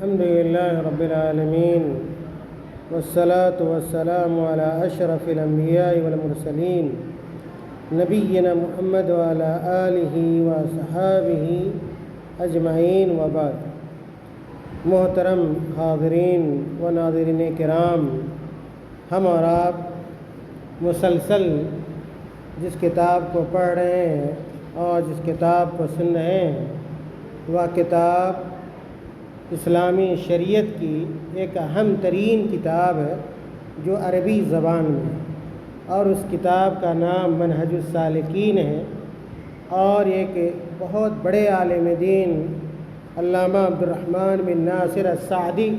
الحمد لله رب العالمين والصلاة والسلام على أشرف الأنبياء والمرسلين نبينا محمد وعلى آله وصحابه اجمعین وبعد۔ محترم حاضرین و ناظرین کرام، ہم اور آپ مسلسل جس کتاب کو پڑھ رہے ہیں اور جس کتاب کو سن رہے ہیں وہ کتاب اسلامی شریعت کی ایک اہم ترین کتاب ہے جو عربی زبان میں ہے، اور اس کتاب کا نام منہج السالکین ہے، اور ایک بہت بڑے عالم دین علامہ عبدالرحمن بن ناصر السعدی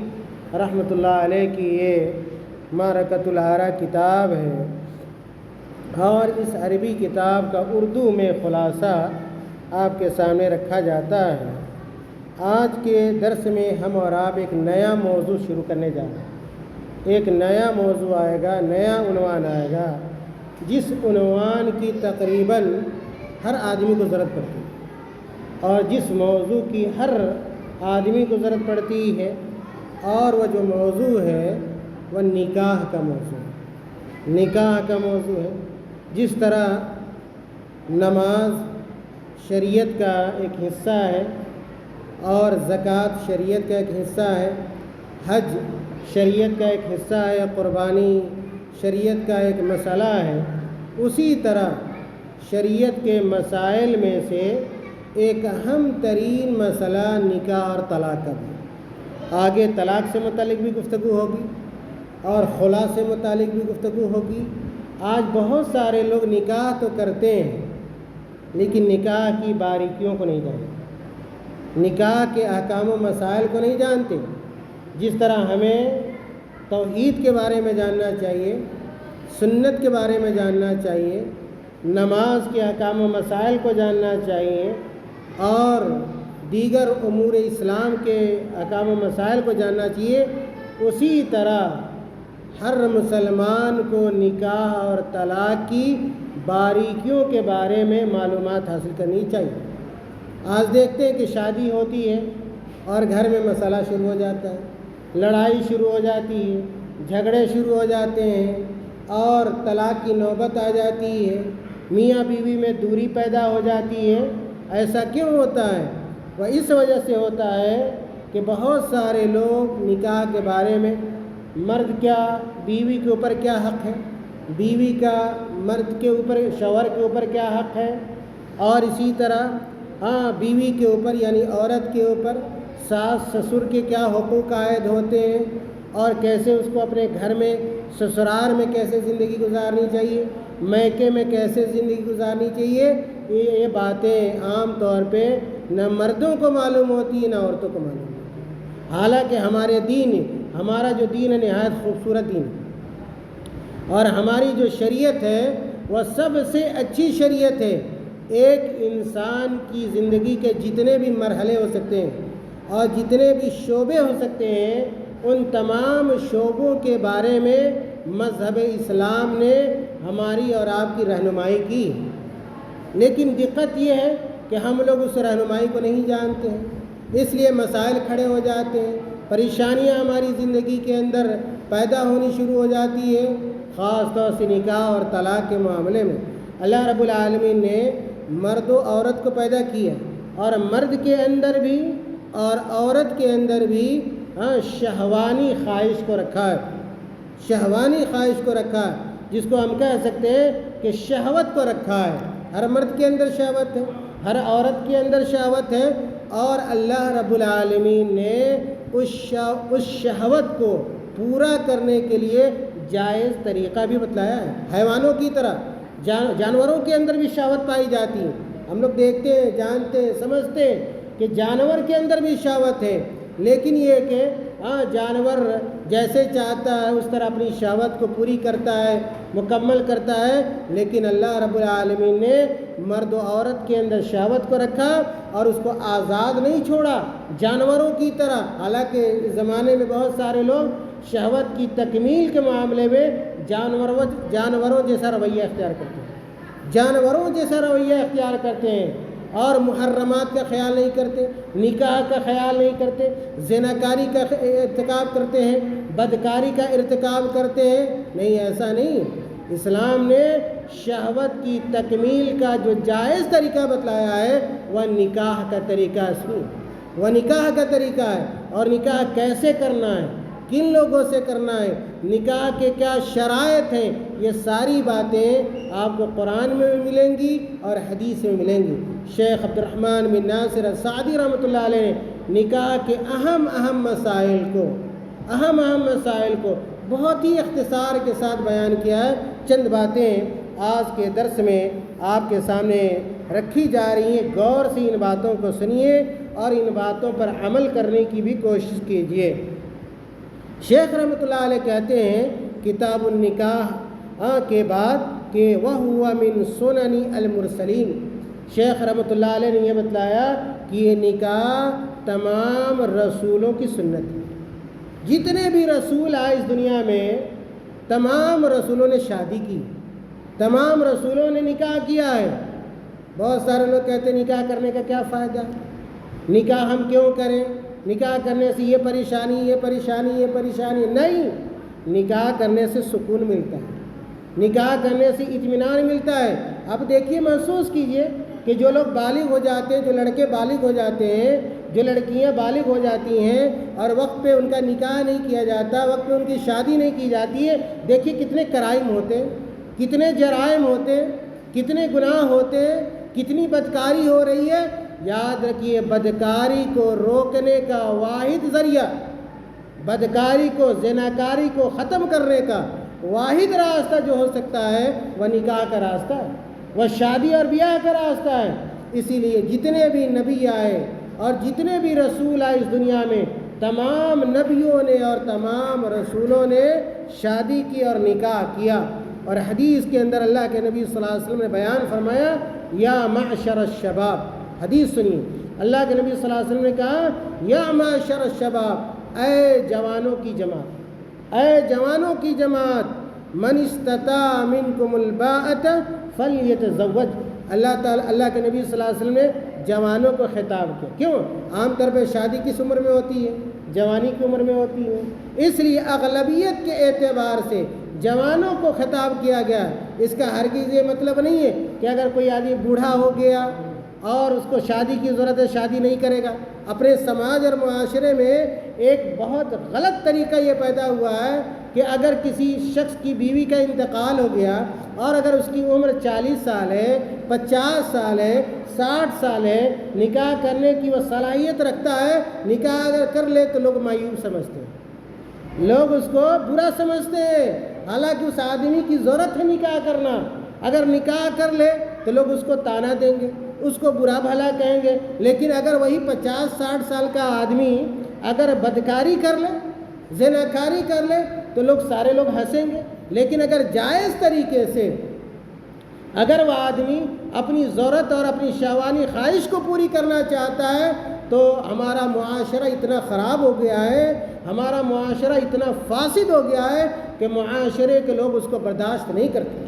رحمۃ اللہ علیہ کی یہ معرکۃ الآراء کتاب ہے، اور اس عربی کتاب کا اردو میں خلاصہ آپ کے سامنے رکھا جاتا ہے۔ آج کے درس میں ہم اور آپ ایک نیا موضوع شروع کرنے جا رہے ہیں۔ ایک نیا موضوع آئے گا، نیا عنوان آئے گا، جس عنوان کی تقریباً ہر آدمی کو ضرورت پڑتی ہے، اور جس موضوع کی ہر آدمی کو ضرورت پڑتی ہے، اور وہ جو موضوع ہے وہ نکاح کا موضوع ہے۔ نکاح کا موضوع ہے۔ جس طرح نماز شریعت کا ایک حصہ ہے، اور زکوٰۃ شریعت کا ایک حصہ ہے، حج شریعت کا ایک حصہ ہے، قربانی شریعت کا ایک مسئلہ ہے، اسی طرح شریعت کے مسائل میں سے ایک اہم ترین مسئلہ نکاح اور طلاق کا بھی۔ آگے طلاق سے متعلق بھی گفتگو ہوگی اور خلا سے متعلق بھی گفتگو ہوگی۔ آج بہت سارے لوگ نکاح تو کرتے ہیں لیکن نکاح کی باریکیوں کو نہیں جانتے، نکاح کے احکام و مسائل کو نہیں جانتے۔ جس طرح ہمیں توحید کے بارے میں جاننا چاہیے، سنت کے بارے میں جاننا چاہیے، نماز کے احکام و مسائل کو جاننا چاہیے، اور دیگر امور اسلام کے احکام و مسائل کو جاننا چاہیے، اسی طرح ہر مسلمان کو نکاح اور طلاق کی باریکیوں کے بارے میں معلومات حاصل کرنی چاہیے۔ آج دیکھتے ہیں کہ شادی ہوتی ہے اور گھر میں مسئلہ شروع ہو جاتا ہے، لڑائی شروع ہو جاتی ہے، جھگڑے شروع ہو جاتے ہیں، اور طلاق کی نوبت آ جاتی ہے، میاں بیوی میں دوری پیدا ہو جاتی ہے۔ ایسا کیوں ہوتا ہے؟ وہ اس وجہ سے ہوتا ہے کہ بہت سارے لوگ نکاح کے بارے میں، مرد کیا بیوی کے اوپر کیا حق ہے، بیوی کا مرد کے اوپر، شوہر کے اوپر کیا حق ہے، اور اسی طرح بیوی کے اوپر یعنی عورت کے اوپر ساس سسر کے کیا حقوق عائد ہوتے ہیں، اور کیسے اس کو اپنے گھر میں، سسرال میں کیسے زندگی گزارنی چاہیے، میکے میں کیسے زندگی گزارنی چاہیے۔ یہ باتیں عام طور پہ نہ مردوں کو معلوم ہوتی ہیں نہ عورتوں کو معلوم ہوتی ہیں، حالانکہ ہمارا جو دین ہے نہایت خوبصورت دین ہے، اور ہماری جو شریعت ہے وہ سب سے اچھی شریعت ہے۔ ایک انسان کی زندگی کے جتنے بھی مرحلے ہو سکتے ہیں اور جتنے بھی شعبے ہو سکتے ہیں، ان تمام شعبوں کے بارے میں مذہب اسلام نے ہماری اور آپ کی رہنمائی کی، لیکن دقت یہ ہے کہ ہم لوگ اس رہنمائی کو نہیں جانتے ہیں، اس لیے مسائل کھڑے ہو جاتے ہیں، پریشانیاں ہماری زندگی کے اندر پیدا ہونی شروع ہو جاتی ہے، خاص طور سے نکاح اور طلاق کے معاملے میں۔ اللہ رب العالمین نے مرد و عورت کو پیدا کیا، اور مرد کے اندر بھی اور عورت کے اندر بھی شہوانی خواہش کو رکھا ہے، شہوانی خواہش کو رکھا ہے، جس کو ہم کہہ سکتے ہیں کہ شہوت کو رکھا ہے۔ ہر مرد کے اندر شہوت ہے، ہر عورت کے اندر شہوت ہے، اور اللہ رب العالمین نے اس شہوت کو پورا کرنے کے لیے جائز طریقہ بھی بتلایا ہے۔ حیوانوں کی طرح جانوروں کے اندر بھی شہوت پائی جاتی ہے۔ ہم لوگ دیکھتے ہیں، جانتے ہیں، سمجھتے ہیں کہ جانور کے اندر بھی شہوت ہے، لیکن یہ کہ جانور جیسے چاہتا ہے اس طرح اپنی شہوت کو پوری کرتا ہے، مکمل کرتا ہے، لیکن اللہ رب العالمین نے مرد و عورت کے اندر شہوت کو رکھا اور اس کو آزاد نہیں چھوڑا جانوروں کی طرح۔ حالانکہ اس زمانے میں بہت سارے لوگ شہوت کی تکمیل کے معاملے میں جانوروں جیسا رویہ اختیار کرتے ہیں، جانوروں جیسا رویہ اختیار کرتے ہیں، اور محرمات کا خیال نہیں کرتے، نکاح کا خیال نہیں کرتے، زناکاری کا ارتکاب کرتے ہیں، بدکاری کا ارتکاب کرتے ہیں۔ نہیں، ایسا نہیں۔ اسلام نے شہوت کی تکمیل کا جو جائز طریقہ بتلایا ہے وہ نکاح کا طریقہ وہ نکاح کا طریقہ ہے۔ اور نکاح کیسے کرنا ہے، کن لوگوں سے کرنا ہے، نکاح کے کیا شرائط ہیں، یہ ساری باتیں آپ کو قرآن میں بھی ملیں گی اور حدیث میں ملیں گی۔ شیخ عبد الرحمن بن ناصر السعدی رحمۃ اللہ علیہ نے نکاح کے اہم مسائل کو بہت ہی اختصار کے ساتھ بیان کیا ہے۔ چند باتیں آج کے درس میں آپ کے سامنے رکھی جا رہی ہیں، غور سے ان باتوں کو سنیے اور ان باتوں پر عمل کرنے کی بھی کوشش کیجیے۔ شیخ رحمۃ اللہ علیہ کہتے ہیں کتاب النکاح کے بعد کہ وَهُوَ مِن سُنَنِ الْمُرْسَلِينَ، شیخ رحمۃ اللہ علیہ نے یہ بتلایا کہ یہ نکاح تمام رسولوں کی سنت ہے۔ جتنے بھی رسول آئے اس دنیا میں، تمام رسولوں نے شادی کی، تمام رسولوں نے نکاح کیا ہے۔ بہت سارے لوگ کہتے ہیں نکاح کرنے کا کیا فائدہ، نکاح ہم کیوں کریں، نکاح کرنے سے یہ پریشانی۔ نہیں، نکاح کرنے سے سکون ملتا ہے، نکاح کرنے سے اطمینان ملتا ہے۔ اب دیکھیے، محسوس کیجئے کہ جو لوگ بالغ ہو جاتے ہیں، جو لڑکے بالغ ہو جاتے ہیں، جو لڑکیاں بالغ ہو جاتی ہیں اور وقت پہ ان کا نکاح نہیں کیا جاتا، وقت پہ ان کی شادی نہیں کی جاتی ہے، دیکھیے کتنے کرائم ہوتے ہیں، کتنے جرائم ہوتے ہیں، کتنے گناہ ہوتے ہیں، کتنی بدکاری ہو رہی ہے۔ یاد رکھیے، بدکاری کو روکنے کا واحد ذریعہ، بدکاری کو، زناکاری کو ختم کرنے کا واحد راستہ جو ہو سکتا ہے وہ نکاح کا راستہ ہے، وہ شادی اور بیاہ کا راستہ ہے۔ اسی لیے جتنے بھی نبی آئے اور جتنے بھی رسول آئے اس دنیا میں، تمام نبیوں نے اور تمام رسولوں نے شادی کی اور نکاح کیا۔ اور حدیث کے اندر اللہ کے نبی صلی اللہ علیہ وسلم نے بیان فرمایا، یا معشر الشباب، حدیث سنیے، اللہ کے نبی صلی اللہ علیہ وسلم نے کہا، یا معشر الشباب، اے جوانوں کی جماعت، اے جوانوں کی جماعت، من استطاع منکم الباءۃ فلیتزوج۔ اللہ کے نبی صلی اللہ علیہ وسلم نے جوانوں کو خطاب کیا۔ کیوں؟ عام طور پہ شادی کس عمر میں ہوتی ہے؟ جوانی کی عمر میں ہوتی ہے۔ اس لیے اغلبیت کے اعتبار سے جوانوں کو خطاب کیا گیا۔ اس کا ہرگز یہ مطلب نہیں ہے کہ اگر کوئی آدمی بوڑھا ہو گیا اور اس کو شادی کی ضرورت ہے، شادی نہیں کرے گا۔ اپنے سماج اور معاشرے میں ایک بہت غلط طریقہ یہ پیدا ہوا ہے کہ اگر کسی شخص کی بیوی کا انتقال ہو گیا اور اگر اس کی عمر 40 سال ہے، 50 سال ہے، 60 سال ہے، نکاح کرنے کی وہ صلاحیت رکھتا ہے، نکاح اگر کر لے تو لوگ مایوب سمجھتے ہیں، لوگ اس کو برا سمجھتے ہیں، حالانکہ اس آدمی کی ضرورت ہے نکاح کرنا۔ اگر نکاح کر لے تو لوگ اس کو طعنہ دیں گے، اس کو برا بھلا کہیں گے۔ لیکن اگر وہی 50-60 سال کا آدمی اگر بدکاری کر لے، زناکاری کر لے تو سارے لوگ ہنسیں گے۔ لیکن اگر جائز طریقے سے اگر وہ آدمی اپنی ضرورت اور اپنی شہوانی خواہش کو پوری کرنا چاہتا ہے تو ہمارا معاشرہ اتنا خراب ہو گیا ہے، ہمارا معاشرہ اتنا فاسد ہو گیا ہے کہ معاشرے کے لوگ اس کو برداشت نہیں کرتے۔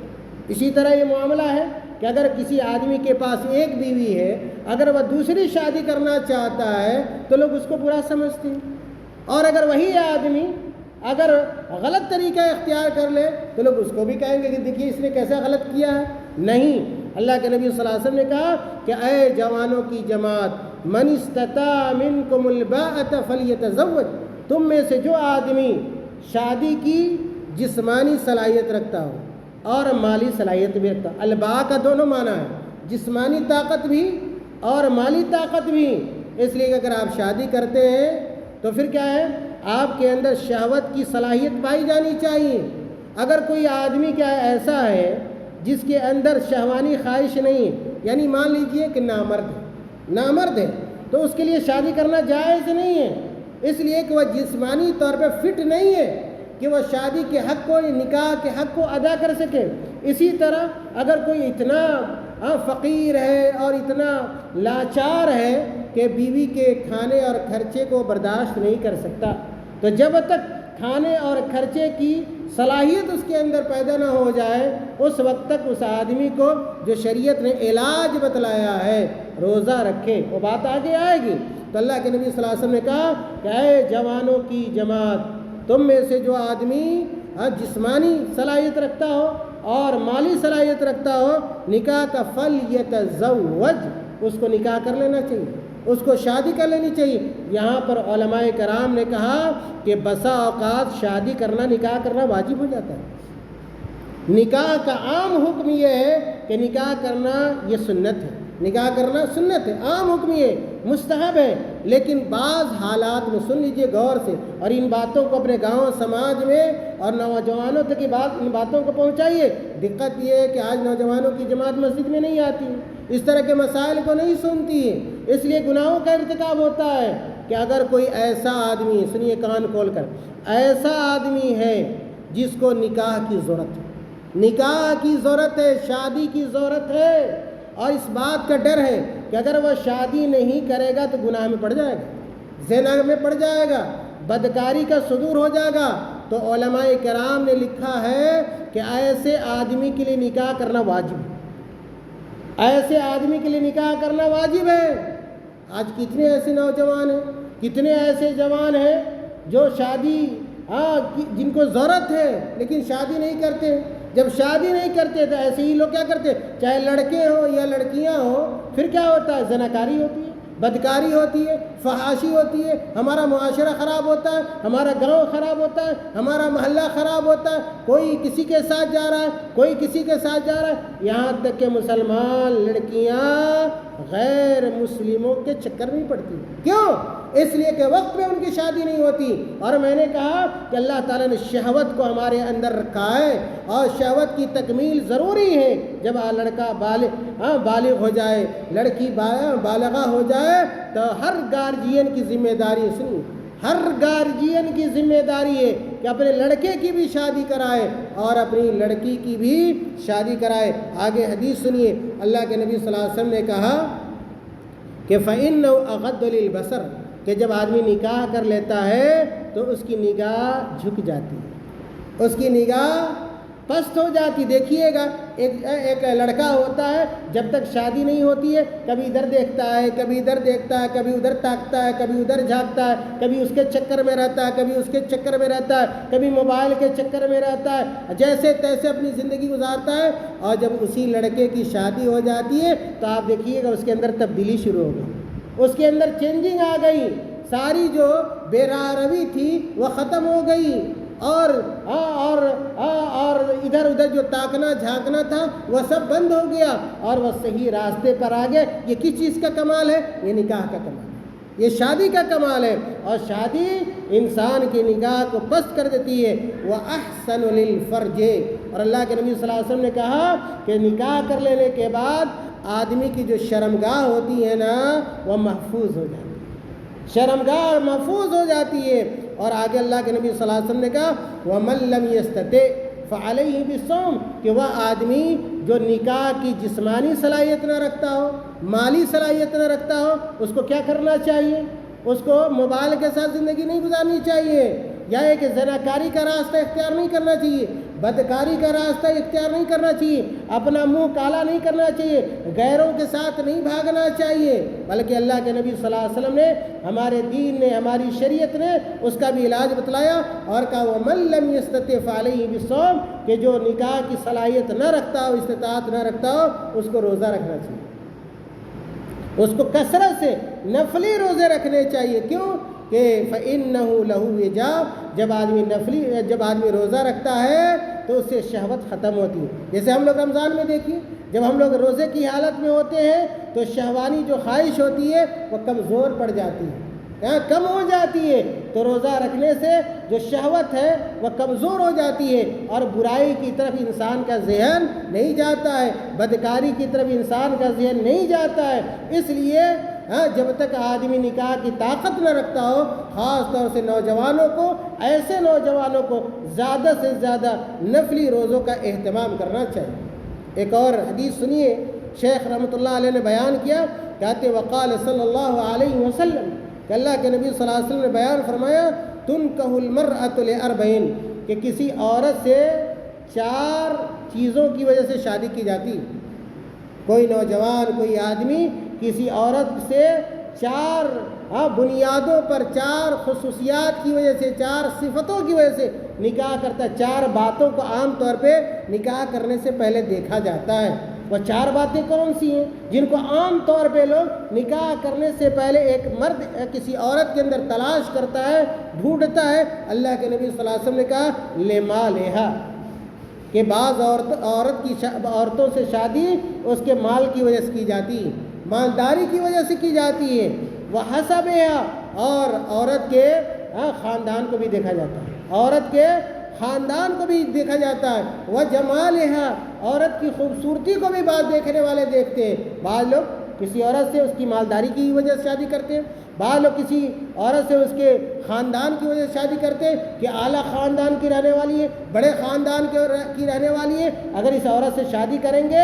اسی طرح یہ معاملہ ہے کہ اگر کسی آدمی کے پاس ایک بیوی ہے، اگر وہ دوسری شادی کرنا چاہتا ہے تو لوگ اس کو برا سمجھتے ہیں، اور اگر وہی آدمی اگر غلط طریقہ اختیار کر لے تو لوگ اس کو بھی کہیں گے کہ دیکھیے اس نے کیسا غلط کیا ہے۔ نہیں، اللہ کے نبی صلی اللہ علیہ وسلم نے کہا کہ اے جوانوں کی جماعت، من استطاع منکم الباءۃ فلیتزوج، تم میں سے جو آدمی شادی کی جسمانی صلاحیت رکھتا ہو اور مالی صلاحیت بھی رکھتا ہو۔ الباء کا دونوں معنی ہے، جسمانی طاقت بھی اور مالی طاقت بھی۔ اس لیے کہ اگر آپ شادی کرتے ہیں تو پھر کیا ہے، آپ کے اندر شہوت کی صلاحیت پائی جانی چاہیے۔ اگر کوئی آدمی کیا ایسا ہے جس کے اندر شہوانی خواہش نہیں، یعنی مان لیجئے کہ نامرد ہے تو اس کے لیے شادی کرنا جائز نہیں ہے، اس لیے کہ وہ جسمانی طور پہ فٹ نہیں ہے کہ وہ شادی کے حق کو، نکاح کے حق کو ادا کر سکے۔ اسی طرح اگر کوئی اتنا فقیر ہے اور اتنا لاچار ہے کہ بیوی کے کھانے اور خرچے کو برداشت نہیں کر سکتا، تو جب تک کھانے اور خرچے کی صلاحیت اس کے اندر پیدا نہ ہو جائے، اس وقت تک اس آدمی کو جو شریعت نے علاج بتلایا ہے روزہ رکھے، وہ بات آگے آئے گی۔ تو اللہ کے نبی صلی اللہ علیہ وسلم نے کہا کہ اے جوانوں کی جماعت، تم میں سے جو آدمی جسمانی صلاحیت رکھتا ہو اور مالی صلاحیت رکھتا ہو، نکاح کا فلیتزوج، اس کو نکاح کر لینا چاہیے، اس کو شادی کر لینی چاہیے۔ یہاں پر علماء کرام نے کہا کہ بسا اوقات شادی کرنا، نکاح کرنا واجب ہو جاتا ہے۔ نکاح کا عام حکم یہ ہے کہ نکاح کرنا یہ سنت ہے، نکاح کرنا سنت ہے، عام حکم یہ مستحب ہے، لیکن بعض حالات میں، سن لیجئے غور سے، اور ان باتوں کو اپنے گاؤں سماج میں اور نوجوانوں تک ان باتوں کو پہنچائیے۔ دقت یہ ہے کہ آج نوجوانوں کی جماعت مسجد میں نہیں آتی، اس طرح کے مسائل کو نہیں سنتی ہے، اس لیے گناہوں کا ارتکاب ہوتا ہے کہ اگر کوئی ایسا آدمی، سنیے کان کھول کر، ایسا آدمی ہے جس کو نکاح کی ضرورت ہے، نکاح کی ضرورت ہے، شادی کی ضرورت ہے، اور اس بات کا ڈر ہے کہ اگر وہ شادی نہیں کرے گا تو گناہ میں پڑ جائے گا، زنا میں پڑ جائے گا، بدکاری کا صدور ہو جائے گا، تو علماء کرام نے لکھا ہے کہ ایسے آدمی کے لیے نکاح کرنا واجب ہے، ایسے آدمی کے لیے نکاح کرنا واجب ہے۔ آج کتنے ایسے نوجوان ہیں، کتنے ایسے جوان ہیں جو شادی جن کو ضرورت ہے لیکن شادی نہیں کرتے۔ جب شادی نہیں کرتے تو ایسے ہی لوگ کیا کرتے، چاہے لڑکے ہوں یا لڑکیاں ہوں، پھر کیا ہوتا ہے، زناکاری ہوتی ہے، بدکاری ہوتی ہے، فحاشی ہوتی ہے، ہمارا معاشرہ خراب ہوتا ہے، ہمارا گاؤں خراب ہوتا ہے، ہمارا محلہ خراب ہوتا ہے، کوئی کسی کے ساتھ جا رہا ہے، کوئی کسی کے ساتھ جا رہا ہے، یہاں تک کہ مسلمان لڑکیاں غیر مسلموں کے چکر میں پڑتی ہیں۔ کیوں؟ اس لیے کہ وقت میں ان کی شادی نہیں ہوتی۔ اور میں نے کہا کہ اللہ تعالیٰ نے شہوت کو ہمارے اندر رکھا ہے، اور شہوت کی تکمیل ضروری ہے۔ جب لڑکا بالغ ہو جائے، لڑکی بالغہ ہو جائے، تو ہر گارجین کی ذمہ داری، سنیے، ہر گارجین کی ذمہ داری ہے کہ اپنے لڑکے کی بھی شادی کرائے اور اپنی لڑکی کی بھی شادی کرائے۔ آگے حدیث سنیے، اللہ کے نبی صلی اللہ علیہ وسلم نے کہا کہ فَإِنَّهُ أَغَضُّ لِلْبَصَرِ، کہ جب آدمی نکاح کر لیتا ہے تو اس کی نگاہ جھک جاتی ہے، اس کی نگاہ پست ہو جاتی۔ دیکھیے گا ایک لڑکا ہوتا ہے، جب تک شادی نہیں ہوتی ہے، کبھی ادھر دیکھتا ہے، کبھی ادھر دیکھتا ہے، کبھی ادھر تاکتا ہے، کبھی ادھر جھانکتا ہے، کبھی اس کے چکر میں رہتا ہے، کبھی اس کے چکر میں رہتا ہے، کبھی موبائل کے چکر میں رہتا ہے، جیسے تیسے اپنی زندگی گزارتا ہے۔ اور جب اسی لڑکے کی شادی ہو جاتی ہے تو آپ دیکھیے گا اس کے اندر تبدیلی شروع ہو گئی، اس کے اندر چینجنگ آ گئی، ساری جو بے راہ روی تھی وہ ختم ہو گئی، اور ادھر ادھر جو تاکنا جھانکنا تھا وہ سب بند ہو گیا، اور وہ صحیح راستے پر آ گئے۔ یہ کس چیز کا کمال ہے؟ یہ نکاح کا کمال ہے، یہ شادی کا کمال ہے۔ اور شادی انسان کی نگاہ کو پست کر دیتی ہے۔ وَأَحْسَنُ لِلْفَرْجِ، اور اللہ کے نبی صلی اللہ علیہ وسلم نے کہا کہ نکاح کر لینے کے بعد آدمی کی جو شرمگاہ ہوتی ہے نا، وہ محفوظ ہو جاتی ہے، شرمگاہ محفوظ ہو جاتی ہے۔ اور آگے اللہ کے نبی صلی اللہ علیہ وسلم نے کہا وَمَن لَّمْ يَسْتَطِعْ فَعَلَيْهِ بِالصَّوْمِ، کہ وہ آدمی جو نکاح کی جسمانی صلاحیت نہ رکھتا ہو، مالی صلاحیت نہ رکھتا ہو، اس کو کیا کرنا چاہیے؟ اس کو موبائل کے ساتھ زندگی نہیں گزارنی چاہیے، یا ایک زناکاری کا راستہ اختیار نہیں کرنا چاہیے، بدکاری کا راستہ اختیار نہیں کرنا چاہیے، اپنا منہ کالا نہیں کرنا چاہیے، غیروں کے ساتھ نہیں بھاگنا چاہیے، بلکہ اللہ کے نبی صلی اللہ علیہ وسلم نے، ہمارے دین نے، ہماری شریعت نے اس کا بھی علاج بتلایا اور کہا وَمَن لَّمْ يَسْتَطِعْ فَعَلَيْهِ بِالصَّوْمِ، کہ جو نکاح کی صلاحیت نہ رکھتا ہو، استطاعت نہ رکھتا ہو، اس کو روزہ رکھنا چاہیے، اس کو کثرت سے نفلی روزے رکھنے چاہیے۔ کیوں؟ کہ فَإِنَّهُ لَهُ وِجَاءٌ، جب آدمی روزہ رکھتا ہے تو اس سے شہوت ختم ہوتی ہے۔ جیسے ہم لوگ رمضان میں دیکھیے، جب ہم لوگ روزے کی حالت میں ہوتے ہیں تو شہوانی جو خواہش ہوتی ہے وہ کمزور پڑ جاتی ہے، کم ہو جاتی ہے، تو روزہ رکھنے سے جو شہوت ہے وہ کمزور ہو جاتی ہے، اور برائی کی طرف انسان کا ذہن نہیں جاتا ہے، بدکاری کی طرف انسان کا ذہن نہیں جاتا ہے۔ اس لیے جب تک آدمی نکاح کی طاقت نہ رکھتا ہو، خاص طور سے نوجوانوں کو، ایسے نوجوانوں کو زیادہ سے زیادہ نفلی روزوں کا اہتمام کرنا چاہیے۔ ایک اور حدیث سنیے، شیخ رحمۃ اللہ علیہ نے بیان کیا، کہتے وقال صلی اللہ علیہ وسلم، کہ اللہ کے نبی صلی اللہ علیہ وسلم نے بیان فرمایا تنکح المرأۃ لاربعین، کہ کسی عورت سے 4 چیزوں کی وجہ سے شادی کی جاتی۔ کوئی نوجوان، کوئی آدمی کسی عورت سے 4 بنیادوں پر، 4 خصوصیات کی وجہ سے، 4 صفتوں کی وجہ سے نکاح کرتا ہے۔ 4 باتوں کو عام طور پہ نکاح کرنے سے پہلے دیکھا جاتا ہے۔ وہ 4 باتیں کون سی ہیں جن کو عام طور پہ لوگ نکاح کرنے سے پہلے ایک مرد کسی عورت کے اندر تلاش کرتا ہے، ڈھونڈتا ہے؟ اللہ کے نبی صلی اللہ علیہ وسلم نے کہا لمالہا، کہ بعض عورتوں سے شادی اس کے مال کی وجہ سے کی جاتی ہے، مالداری کی وجہ سے کی جاتی ہے، وحسبہا، اور عورت کے خاندان کو بھی دیکھا جاتا ہے، عورت کے خاندان کو بھی دیکھا جاتا ہے، وجمالہا، عورت کی خوبصورتی کو بھی بعض دیکھنے والے دیکھتے ہیں۔ بعض لوگ کسی عورت سے اس کی مالداری کی وجہ سے شادی کرتے ہیں، بعض لوگ کسی عورت سے اس کے خاندان کی وجہ سے شادی کرتے ہیں کہ اعلیٰ خاندان کی رہنے والی ہے، بڑے خاندان کی رہنے والی ہے، اگر اس عورت سے شادی کریں گے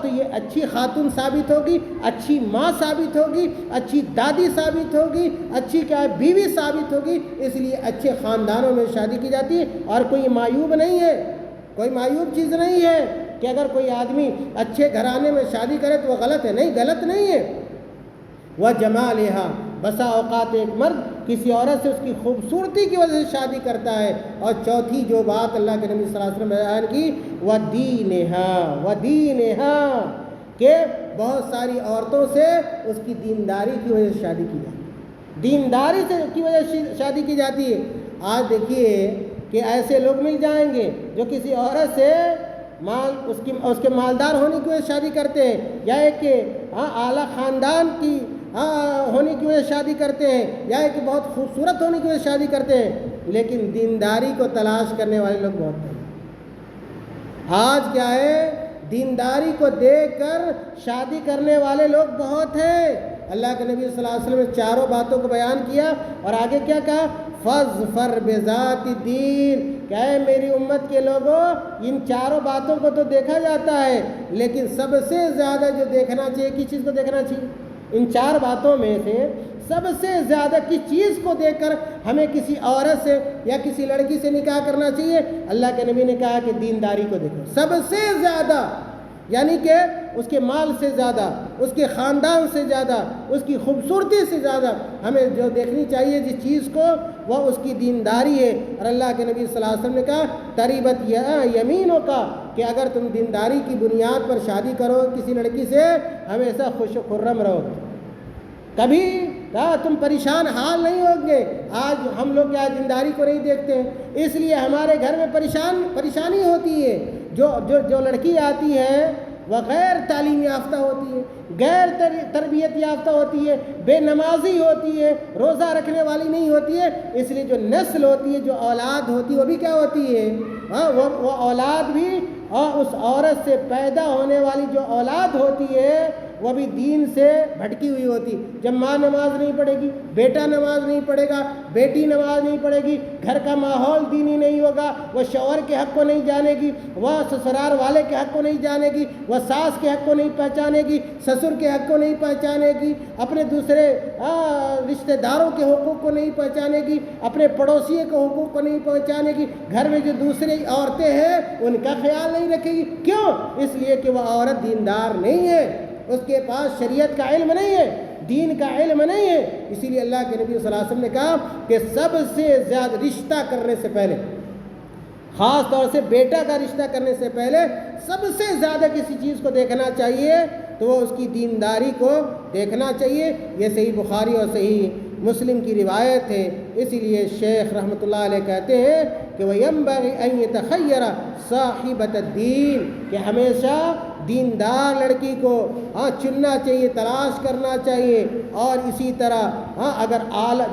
تو یہ اچھی خاتون ثابت ہوگی، اچھی ماں ثابت ہوگی، اچھی دادی ثابت ہوگی، اچھی بیوی ثابت ہوگی، اس لیے اچھے خاندانوں میں شادی کی جاتی ہے۔ اور کوئی معیوب نہیں ہے، کوئی معیوب چیز نہیں ہے کہ اگر کوئی آدمی اچھے گھرانے میں شادی کرے تو وہ غلط ہے، نہیں، غلط نہیں ہے۔ وجمالہا، بسا اوقات ایک مرد کسی عورت سے اس کی خوبصورتی کی وجہ سے شادی کرتا ہے۔ اور چوتھی جو بات اللہ کے نبی صلی اللہ علیہ وسلم نے بیان کی، ودینہا، کہ بہت ساری عورتوں سے اس کی دینداری کی وجہ سے شادی کی جاتی ہے، دینداری کی وجہ سے شادی کی جاتی ہے۔ آج دیکھیے کہ ایسے لوگ مل جائیں گے جو کسی عورت سے اس کے مالدار ہونے کی وجہ سے شادی کرتے ہیں، یا ایک کہ اعلیٰ خاندان کی ہونے کی وجہ سے شادی کرتے ہیں، یا ایک بہت خوبصورت ہونے کی وجہ سے شادی کرتے ہیں، لیکن دینداری کو تلاش کرنے والے لوگ بہت ہیں۔ آج کیا ہے، دینداری کو دیکھ کر شادی کرنے والے لوگ بہت ہیں۔ اللہ کے نبی صلی اللہ علیہ وسلم نے 4 باتوں کو بیان کیا اور آگے کیا کہا، فَاظْفَرْ بِذَاتِ الدِّینِ، کہ اے میری امت کے لوگوں، ان 4 باتوں کو تو دیکھا جاتا ہے، لیکن سب سے زیادہ جو دیکھنا چاہیے، کس چیز کو دیکھنا چاہیے؟ ان 4 باتوں میں سے سب سے زیادہ کس چیز کو دیکھ کر ہمیں کسی عورت سے یا کسی لڑکی سے نکاح کرنا چاہیے؟ اللہ کے نبی نے کہا کہ دینداری کو دیکھو سب سے زیادہ، یعنی کہ اس کے مال سے زیادہ، اس کے خاندان سے زیادہ، اس کی خوبصورتی سے زیادہ ہمیں جو دیکھنی چاہیے جس چیز کو، وہ اس کی دینداری ہے۔ اور اللہ کے نبی صلی اللہ علیہ وسلم نے کہا تریبت یمینوں کا، کہ اگر تم دینداری کی بنیاد پر شادی کرو کسی لڑکی سے، ہمیشہ خوش و خرم رہو، کبھی تم پریشان حال نہیں ہوں گے۔ آج ہم لوگ کیا دینداری کو نہیں دیکھتے ہیں، اس لیے ہمارے گھر میں پریشانی ہوتی ہے۔ جو لڑکی آتی ہے وہ غیر تعلیم یافتہ ہوتی ہے، غیر تربیت یافتہ ہوتی ہے، بے نمازی ہوتی ہے، روزہ رکھنے والی نہیں ہوتی ہے، اس لیے جو نسل ہوتی ہے، جو اولاد ہوتی ہے، وہ بھی کیا ہوتی ہے، وہ اولاد بھی، اور اس عورت سے پیدا ہونے والی جو اولاد ہوتی ہے وہ بھی دین سے بھٹکی ہوئی ہوتی۔ جب ماں نماز نہیں پڑھے گی، بیٹا نماز نہیں پڑھے گا، بیٹی نماز نہیں پڑھے گی، گھر کا ماحول دینی نہیں ہوگا، وہ شوہر کے حق کو نہیں جانے گی، وہ سسرال والے کے حق کو نہیں جانے گی، وہ ساس کے حق کو نہیں پہچانے گی، سسر کے حق کو نہیں پہچانے گی، اپنے دوسرے رشتہ داروں کے حقوق کو نہیں پہچانے گی، اپنے پڑوسیوں کے حقوق کو نہیں پہچانے گی، گھر میں جو دوسری عورتیں ہیں ان کا خیال نہیں رکھے گی۔ کیوں؟ اس لیے کہ وہ عورت دیندار نہیں ہے، اس کے پاس شریعت کا علم نہیں ہے، دین کا علم نہیں ہے۔ اسی لیے اللہ کے نبی صلی اللہ علیہ وسلم نے کہا کہ سب سے زیادہ رشتہ کرنے سے پہلے، خاص طور سے بیٹا کا رشتہ کرنے سے پہلے سب سے زیادہ کسی چیز کو دیکھنا چاہیے تو وہ اس کی دینداری کو دیکھنا چاہیے۔ یہ صحیح بخاری اور صحیح مسلم کی روایت ہے۔ اسی لیے شیخ رحمۃ اللہ علیہ کہتے ہیں کہ وَيَنبَغِي أَن يَتَخَيَّرَ صَاحِبَةَ الدِّينِ، کہ ہمیشہ دیندار لڑکی کو چننا چاہیے، تلاش کرنا چاہیے، اور اسی طرح اگر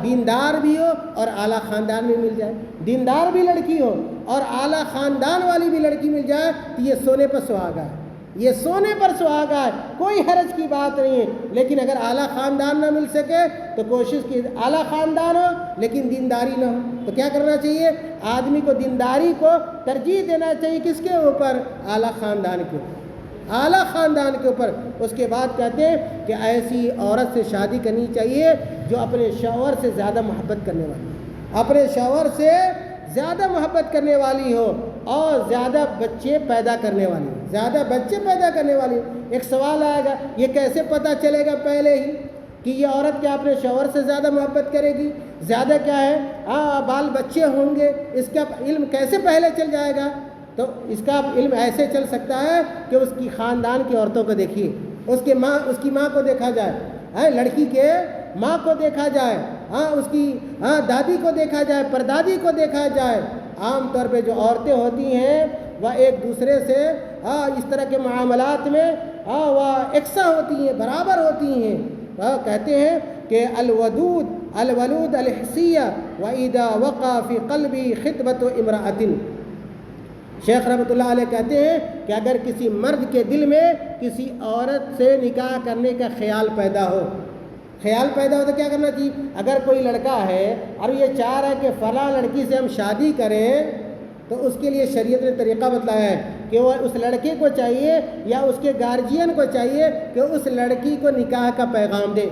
دیندار بھی ہو اور اعلیٰ خاندان میں مل جائے، دیندار بھی لڑکی ہو اور اعلیٰ خاندان والی بھی لڑکی مل جائے تو یہ سونے پر سہاگا ہے، یہ سونے پر سہاگا ہے، کوئی حرج کی بات نہیں ہے۔ لیکن اگر اعلیٰ خاندان نہ مل سکے تو کوشش کی اعلیٰ خاندان ہو لیکن دینداری نہ ہو، تو کیا کرنا چاہیے؟ آدمی کو دینداری کو ترجیح دینا چاہیے، کس کے اوپر؟ اعلیٰ خاندان کے اوپر، اعلیٰ خاندان کے اوپر۔ اس کے بعد کہتے ہیں کہ ایسی عورت سے شادی کرنی چاہیے جو اپنے شوہر سے زیادہ محبت کرنے والی، اپنے شوہر سے زیادہ محبت کرنے والی ہو، اور زیادہ بچے پیدا کرنے والی، زیادہ بچے پیدا کرنے والی۔ ایک سوال آئے گا، یہ کیسے پتہ چلے گا پہلے ہی کہ یہ عورت کیا اپنے شوہر سے زیادہ محبت کرے گی، زیادہ کیا ہے بال بچے ہوں گے، اس کا علم کیسے پہلے چل جائے گا؟ تو اس کا علم ایسے چل سکتا ہے کہ اس کی خاندان کی عورتوں کو دیکھیے، اس کی ماں کو دیکھا جائے، لڑکی کے ماں کو دیکھا جائے، اس کی دادی کو دیکھا جائے، پردادی کو دیکھا جائے۔ عام طور پہ جو عورتیں ہوتی ہیں وہ ایک دوسرے سے اس طرح کے معاملات میں وہ یکساں ہوتی ہیں، برابر ہوتی ہیں۔ کہتے ہیں کہ الولود الحسیہ وَإِذَا وَقَعَ فِي قَلْبِهِ خِطْبَةُ امْرَأَةٍ۔ شیخ رحمۃ اللہ علیہ کہتے ہیں کہ اگر کسی مرد کے دل میں کسی عورت سے نکاح کرنے کا خیال پیدا ہو تو کیا کرنا چاہیے؟ اگر کوئی لڑکا ہے اور یہ چاہ رہا ہے کہ فلاں لڑکی سے ہم شادی کریں، تو اس کے لیے شریعت نے طریقہ بتلایا ہے کہ وہ اس لڑکے کو چاہیے یا اس کے گارجین کو چاہیے کہ اس لڑکی کو نکاح کا پیغام دے،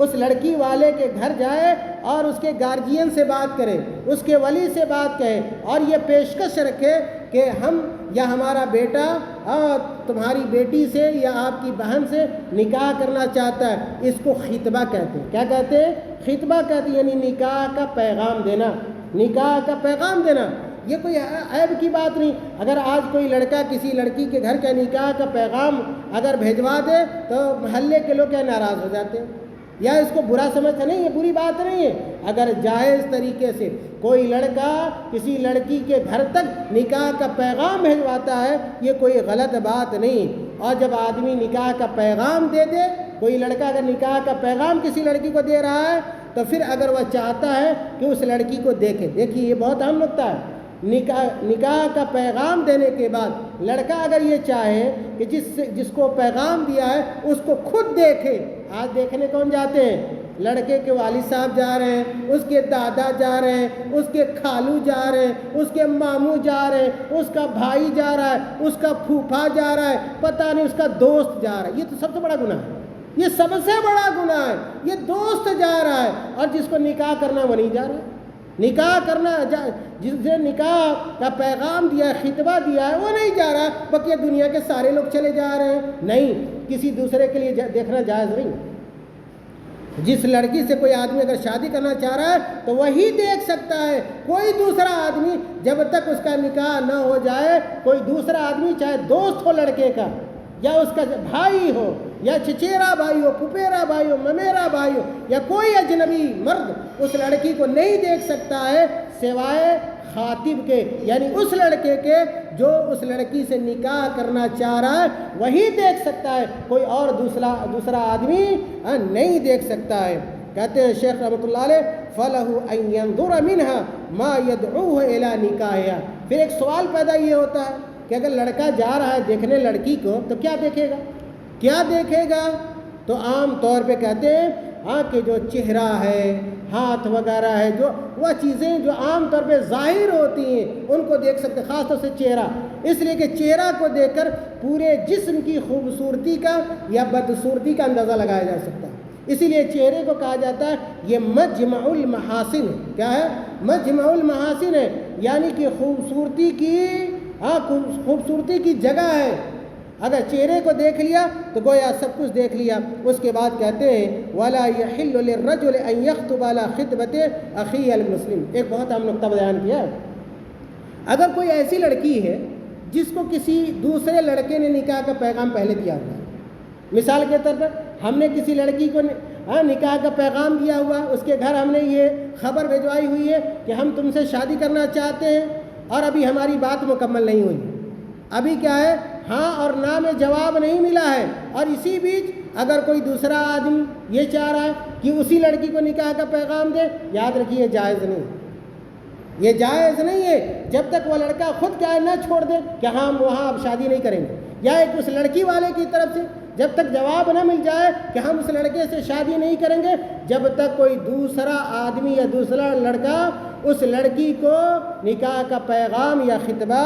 اس لڑکی والے کے گھر جائے اور اس کے گارجین سے بات کرے، اس کے ولی سے بات کہے اور یہ پیشکش رکھے کہ ہم یا ہمارا بیٹا تمہاری بیٹی سے یا آپ کی بہن سے نکاح کرنا چاہتا ہے۔ اس کو خطبہ کہتے ہیں۔ کیا کہتے ہیں؟ خطبہ کہتے ہیں، یعنی نکاح کا پیغام دینا، نکاح کا پیغام دینا۔ یہ کوئی عیب کی بات نہیں۔ اگر آج کوئی لڑکا کسی لڑکی کے گھر کا نکاح کا پیغام اگر بھیجوا دے تو محلے کے لوگ کیا ناراض ہو جاتے ہیں یا اس کو برا سمجھتے نہیں، یہ بری بات نہیں ہے۔ اگر جائز طریقے سے کوئی لڑکا کسی لڑکی کے گھر تک نکاح کا پیغام بھیجواتا ہے، یہ کوئی غلط بات نہیں۔ اور جب آدمی نکاح کا پیغام دے دے، کوئی لڑکا اگر نکاح کا پیغام کسی لڑکی کو دے رہا ہے تو پھر اگر وہ چاہتا ہے کہ اس لڑکی کو دیکھیے یہ بہت اہم نکتہ ہے۔ نکاح کا پیغام دینے کے بعد لڑکا اگر یہ چاہے کہ جس کو پیغام دیا ہے اس کو خود دیکھے۔ آج دیکھنے کون جاتے ہیں؟ لڑکے کے والد صاحب جا رہے ہیں، اس کے دادا جا رہے ہیں، اس کے خالو جا رہے ہیں، اس کے ماموں جا رہے ہیں، اس کا بھائی جا رہا ہے، اس کا پھوپھا جا رہا ہے، پتہ نہیں اس کا دوست جا رہا ہے۔ یہ تو سب سے بڑا گناہ ہے، یہ سب سے بڑا گناہ ہے۔ یہ دوست جا رہا ہے اور جس کو نکاح کرنا وہ نہیں جا رہا ہے۔ نکاح کرنا جس نے نکاح کا پیغام دیا ہے، خطبہ دیا ہے، وہ نہیں جا رہا، بقیہ دنیا کے سارے لوگ چلے جا رہے ہیں۔ نہیں، کسی دوسرے کے لیے دیکھنا جائز نہیں۔ جس لڑکی سے کوئی آدمی اگر شادی کرنا چاہ رہا ہے تو وہی دیکھ سکتا ہے، کوئی دوسرا آدمی جب تک اس کا نکاح نہ ہو جائے، کوئی دوسرا آدمی چاہے دوست ہو لڑکے کا یا اس کا بھائی ہو یا چچیرا بھائی ہو، پھپھیرا بھائی ہو، ممیرا بھائی ہو یا کوئی اجنبی مرد اس لڑکی کو نہیں دیکھ سکتا ہے سوائے خاطب کے، یعنی اس لڑکے کے جو اس لڑکی سے نکاح کرنا چاہ رہا ہے وہی دیکھ سکتا ہے، کوئی اور دوسرا آدمی نہیں دیکھ سکتا ہے۔ کہتے ہیں شیخ رحمۃ اللہ علیہ فَلَهُ أَن يَنظُرَ مِنْهَا مَا يَدْعُوهُ إِلَى نِكَاحِهَا۔ پھر ایک سوال پیدا یہ ہوتا ہے کہ اگر لڑکا جا رہا ہے دیکھنے لڑکی کو تو کیا دیکھے گا؟ تو عام طور پہ کہتے ہیں کہ جو چہرہ ہے، ہاتھ وغیرہ ہے، جو وہ چیزیں جو عام طور پہ ظاہر ہوتی ہیں ان کو دیکھ سکتے، خاص طور سے چہرہ، اس لیے کہ چہرہ کو دیکھ کر پورے جسم کی خوبصورتی کا یا بدصورتی کا اندازہ لگایا جا سکتا ہے۔ اسی لیے چہرے کو کہا جاتا ہے یہ مجمع المحاسن ہے۔ کیا ہے؟ مجمع المحاسن ہے، یعنی کہ خوبصورتی کی جگہ ہے۔ اگر چہرے کو دیکھ لیا تو گویا سب کچھ دیکھ لیا۔ اس کے بعد کہتے ہیں وَلَا يَحِلُّ لِلرَّجُلِ أَن يَخْطُبَ عَلَى خِطْبَةِ أَخِيهِ الْمُسْلِمِ۔ ایک بہت اہم نقطہ بیان کیا ہے، اگر کوئی ایسی لڑکی ہے جس کو کسی دوسرے لڑکے نے نکاح کا پیغام پہلے دیا ہوا ہے، مثال کے طور پر ہم نے کسی لڑکی کو نکاح کا پیغام دیا ہوا، اس کے گھر ہم نے یہ خبر بھیجوائی ہوئی ہے کہ ہم تم سے شادی کرنا چاہتے ہیں اور ابھی ہماری بات مکمل نہیں ہوئی، ابھی کیا ہے ہاں اور نہ میں جواب نہیں ملا ہے، اور اسی بیچ اگر کوئی دوسرا آدمی یہ چاہ رہا ہے کہ اسی لڑکی کو نکاح کا پیغام دے، یاد رکھیے یہ جائز نہیں ہے جب تک وہ لڑکا خود کیا ہے نہ چھوڑ دے کہ ہاں وہاں اب شادی نہیں کریں گے، یا ایک اس لڑکی والے کی طرف سے جب تک جواب نہ مل جائے کہ ہم اس لڑکے سے شادی نہیں کریں گے، جب تک کوئی دوسرا آدمی یا دوسرا لڑکا اس لڑکی کو نکاح کا پیغام یا خطبہ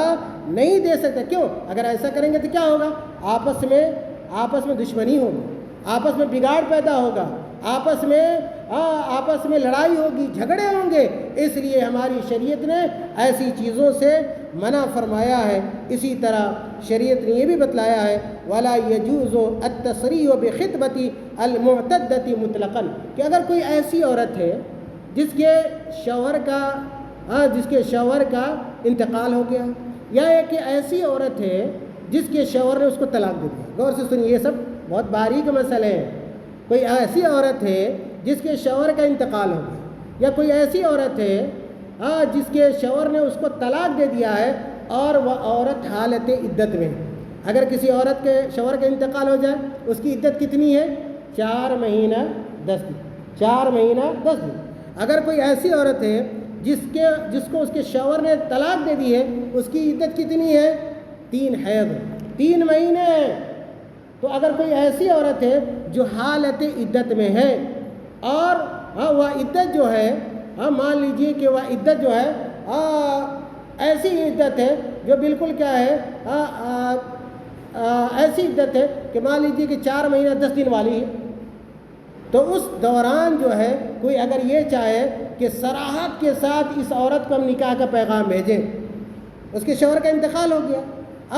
نہیں دے سکتا۔ کیوں؟ اگر ایسا کریں گے تو کیا ہوگا؟ آپس میں دشمنی ہوگی، آپس میں بگاڑ پیدا ہوگا، آپس میں آپس میں لڑائی ہوگی، جھگڑے ہوں گے، اس لیے ہماری شریعت نے ایسی چیزوں سے منع فرمایا ہے۔ اسی طرح شریعت نے یہ بھی بتلایا ہے وَلَا يَجُوزُ التَّصْرِيحُ بِخِطْبَةِ الْمُعْتَدَّةِ مُطْلَقًا، کہ اگر کوئی ایسی عورت ہے جس کے شوہر کا انتقال ہو گیا، یا ایک ایسی عورت ہے جس کے شوہر نے اس کو طلاق دے دیا۔ غور سے سنیے، یہ سب بہت باریک مسئلے ہیں۔ کوئی ایسی عورت ہے جس کے شوہر کا انتقال ہو گیا، یا کوئی ایسی عورت ہے جس کے شوہر نے اس کو طلاق دے دیا ہے اور وہ عورت حالت عدت میں ہے۔ اگر کسی عورت کے شوہر کا انتقال ہو جائے، اس کی عدت کتنی ہے؟ 4 مہینہ 10 دن۔ 4 مہینہ 10 دن۔ اگر کوئی ایسی عورت ہے جس کو اس کے شوہر نے طلاق دے دی ہے، اس کی عدت کتنی ہے؟ 3 حیض، 3 مہینے ہیں۔ تو اگر کوئی ایسی عورت ہے جو حالت عدت میں ہے اور وہ عدت جو ہے، مان لیجئے کہ وہ عدت جو ہے ایسی عدت ہے جو بالکل کیا ہے، ایسی عدت ہے کہ مان لیجئے کہ 4 مہینہ 10 دن والی ہے، تو اس دوران جو ہے کوئی اگر یہ چاہے کہ صراحت کے ساتھ اس عورت کو ہم نکاح کا پیغام بھیجیں، اس کے شوہر کا انتقال ہو گیا،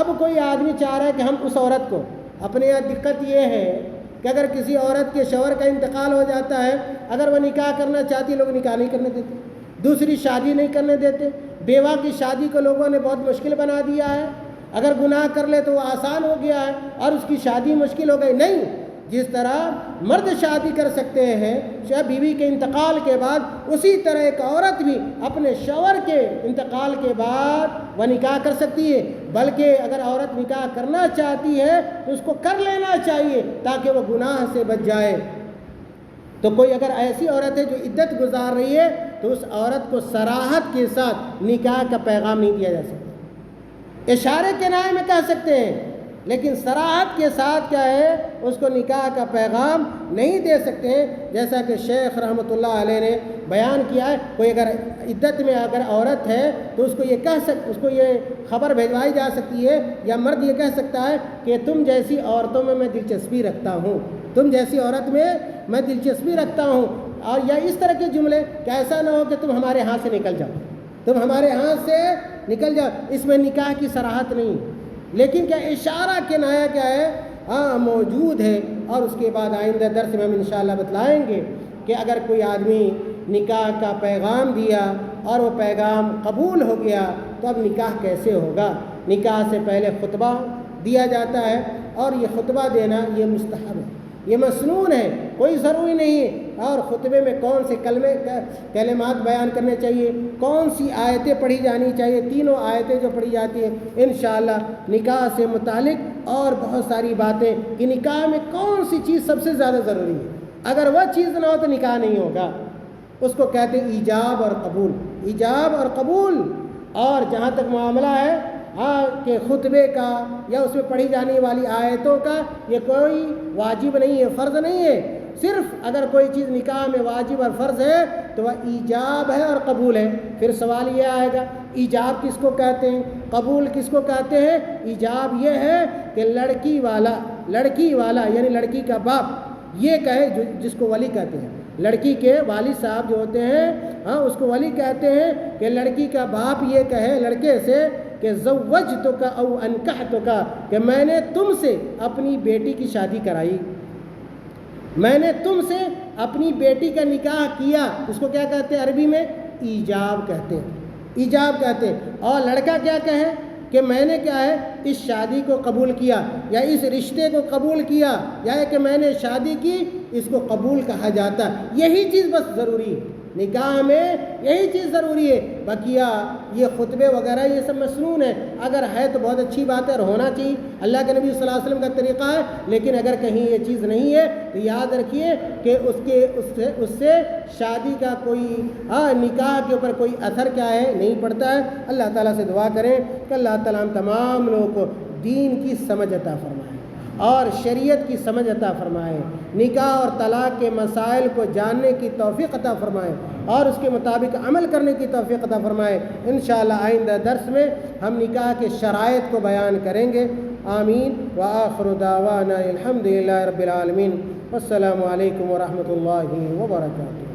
اب کوئی آدمی چاہ رہا ہے کہ ہم اس عورت کو، اپنے یہاں دقت یہ ہے کہ اگر کسی عورت کے شوہر کا انتقال ہو جاتا ہے، اگر وہ نکاح کرنا چاہتی، لوگ نکاح نہیں کرنے دیتے، دوسری شادی نہیں کرنے دیتے، بیوہ کی شادی کو لوگوں نے بہت مشکل بنا دیا ہے، اگر گناہ کر لے تو وہ آسان ہو گیا ہے اور اس کی شادی مشکل ہو گئی۔ نہیں، جس طرح مرد شادی کر سکتے ہیں بیوی کے انتقال کے بعد، اسی طرح ایک عورت بھی اپنے شوہر کے انتقال کے بعد وہ نکاح کر سکتی ہے، بلکہ اگر عورت نکاح کرنا چاہتی ہے تو اس کو کر لینا چاہیے تاکہ وہ گناہ سے بچ جائے۔ تو کوئی اگر ایسی عورت ہے جو عدت گزار رہی ہے تو اس عورت کو صراحت کے ساتھ نکاح کا پیغام نہیں دیا جا سکتا، اشارے کے نائے میں کہہ سکتے ہیں، لیکن صراحت کے ساتھ کیا ہے، اس کو نکاح کا پیغام نہیں دے سکتے ہیں، جیسا کہ شیخ رحمۃ اللہ علیہ نے بیان کیا ہے۔ کوئی اگر عدت میں اگر عورت ہے تو اس کو یہ خبر بھیجوائی جا سکتی ہے، یا مرد یہ کہہ سکتا ہے کہ تم جیسی عورتوں میں دلچسپی رکھتا ہوں، تم جیسی عورت میں دلچسپی رکھتا ہوں، اور یا اس طرح کے جملے کہ ایسا نہ ہو کہ تم ہمارے ہاتھ سے نکل جاؤ، تم ہمارے ہاتھ سے نکل جاؤ، اس میں نکاح کی صراحت نہیں، لیکن کیا اشارہ کنایہ کیا ہے، موجود ہے۔ اور اس کے بعد آئندہ درس میں ہم انشاءاللہ بتلائیں گے کہ اگر کوئی آدمی نکاح کا پیغام دیا اور وہ پیغام قبول ہو گیا تو اب نکاح کیسے ہوگا۔ نکاح سے پہلے خطبہ دیا جاتا ہے، اور یہ خطبہ دینا یہ مستحب ہے، یہ مسنون ہے، کوئی ضروری نہیں ہے۔ اور خطبے میں کون سے کلمات بیان کرنے چاہیے، کون سی آیتیں پڑھی جانی چاہیے، تینوں آیتیں جو پڑھی جاتی ہیں انشاءاللہ نکاح سے متعلق، اور بہت ساری باتیں کہ نکاح میں کون سی چیز سب سے زیادہ ضروری ہے، اگر وہ چیز نہ ہو تو نکاح نہیں ہوگا۔ اس کو کہتے ہیں ایجاب اور قبول، ایجاب اور قبول۔ اور جہاں تک معاملہ ہے کہ خطبے کا یا اس میں پڑھی جانے والی آیتوں کا، یہ کوئی واجب نہیں ہے، فرض نہیں ہے، صرف اگر کوئی چیز نکاح میں واجب اور فرض ہے تو وہ ایجاب ہے اور قبول ہے۔ پھر سوال یہ آئے گا ایجاب کس کو کہتے ہیں، قبول کس کو کہتے ہیں؟ ایجاب یہ ہے کہ لڑکی والا یعنی لڑکی کا باپ یہ کہے، جس کو ولی کہتے ہیں، لڑکی کے والد صاحب جو ہوتے ہیں اس کو ولی کہتے ہیں، کہ لڑکی کا باپ یہ کہے لڑکے سے کہ زوجتک او انکحتک، کہ میں نے تم سے اپنی بیٹی کی شادی کرائی، میں نے تم سے اپنی بیٹی کا نکاح کیا۔ اس کو کیا کہتے ہیں عربی میں؟ ایجاب کہتے ہیں، ایجاب کہتے ہیں۔ اور لڑکا کیا کہے کہ میں نے کیا ہے اس شادی کو قبول کیا، یا اس رشتے کو قبول کیا، یا کہ میں نے شادی کی، اس کو قبول کہا جاتا ہے۔ یہی چیز بس ضروری ہے نکاح میں، یہی چیز ضروری ہے۔ بقیہ یہ خطبے وغیرہ یہ سب مسنون ہے، اگر ہے تو بہت اچھی بات ہے اور ہونا چاہیے، اللہ کے نبی صلی اللہ علیہ وسلم کا طریقہ ہے، لیکن اگر کہیں یہ چیز نہیں ہے تو یاد رکھیے کہ اس سے شادی کا کوئی نکاح کے اوپر کوئی اثر کیا ہے نہیں پڑتا ہے۔ اللہ تعالیٰ سے دعا کریں کہ اللہ تعالیٰ ہم تمام لوگوں کو دین کی سمجھ عطا فرمائے اور شریعت کی سمجھ عطا فرمائے، نکاح اور طلاق کے مسائل کو جاننے کی توفیق عطا فرمائے اور اس کے مطابق عمل کرنے کی توفیق عطا فرمائے۔ انشاءاللہ آئندہ درس میں ہم نکاح کے شرائط کو بیان کریں گے۔ آمین۔ وآخر دعوانا الحمدللہ رب العالمین۔ والسلام علیکم ورحمۃ اللہ وبرکاتہ.